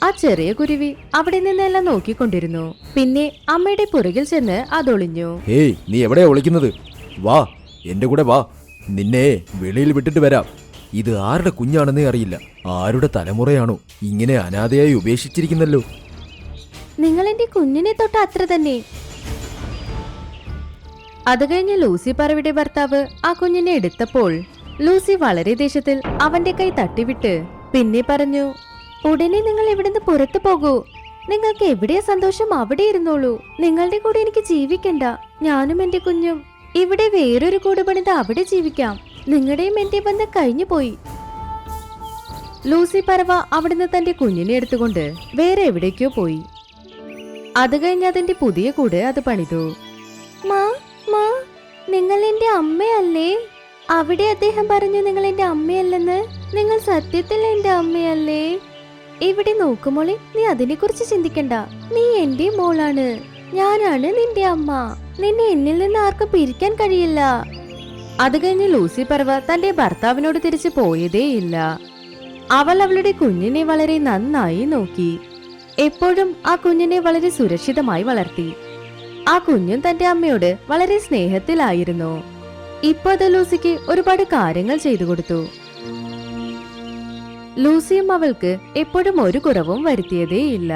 ആ ചെറിയ കുരുവി അവിടെ നിന്നെല്ലാം നോക്കിക്കൊണ്ടിരുന്നു. പിന്നെ അമ്മയുടെ പുറകിൽ ചെന്ന് അതൊളിഞ്ഞു. ഹേയ്, നീ എവിടെയാ ഒളിക്കുന്നത്? വാ, എന്റെ കൂടെ വാ. നിന്നെ വെളിയിൽ വിട്ടിട്ട് വരാം. ഇത് ആരുടെ കുഞ്ഞാണെന്നേ അറിയില്ല. ആരുടെ തലമുറയാണോ ഇങ്ങനെ അനാഥയായി ഉപേക്ഷിച്ചിരിക്കുന്നല്ലോ. നിങ്ങൾ എന്റെ കുഞ്ഞിനെ തൊട്ട അത്ര തന്നെ. അത് കഴിഞ്ഞ് ലൂസി പറവയുടെ ഭർത്താവ് ആ കുഞ്ഞിനെ എടുത്തപ്പോൾ ലൂസി വളരെ ദേഷ്യത്തിൽ അവന്റെ കൈ തട്ടിവിട്ട് പിന്നെ പറഞ്ഞു, ഉടനെ നിങ്ങൾ ഇവിടുന്ന് പുറത്തു പോകൂ. നിങ്ങൾക്ക് എവിടെയാ സന്തോഷം അവിടെ ഇരുന്നോളൂ. നിങ്ങളുടെ കൂടെ എനിക്ക് ജീവിക്കണ്ട. ഞാനും എന്റെ കുഞ്ഞും ഇവിടെ വേറൊരു കൂട് പണിത് അവിടെ ജീവിക്കാം. നിങ്ങളുടെയും എന്റെ ബന്ധം കഴിഞ്ഞു പോയി. ലൂസി പറവ അവിടുന്ന് തന്റെ കുഞ്ഞിനെ എടുത്തുകൊണ്ട് വേറെ എവിടേക്കോ പോയി. അത് കഴിഞ്ഞ് അതിന്റെ പുതിയ കൂട് അത് പണിതു. മാ മാ, നിങ്ങൾ എന്റെ അമ്മയല്ലേ? അവിടെ അദ്ദേഹം പറഞ്ഞു നിങ്ങൾ എന്റെ അമ്മയല്ലെന്ന്. നിങ്ങൾ സത്യത്തിൽ എന്റെ അമ്മയല്ലേ? ഇവിടെ നോക്കുമോളെ, നീ അതിനെ കുറിച്ച് ചിന്തിക്കണ്ട. നീ എന്റെ മോളാണ്. ഞാനാണ് നിന്റെ അമ്മ. നിന്നെ എന്നിൽ നിന്ന് ആർക്കും പിരിക്കാൻ കഴിയില്ല. അത് കഴിഞ്ഞ് ലൂസി പറവ തന്റെ ഭർത്താവിനോട് തിരിച്ചു പോയതേയില്ല. അവൾ അവളുടെ കുഞ്ഞിനെ വളരെ നന്നായി നോക്കി. എപ്പോഴും ആ കുഞ്ഞിനെ വളരെ സുരക്ഷിതമായി വളർത്തി. ആ കുഞ്ഞും തന്റെ അമ്മയോട് വളരെ സ്നേഹത്തിലായിരുന്നു. ഇപ്പൊ അത് ലൂസിക്ക് ഒരുപാട് കാര്യങ്ങൾ ചെയ്തു കൊടുത്തു. ലൂസിയും അവൾക്ക് എപ്പോഴും ഒരു കുറവും വരുത്തിയതേയില്ല.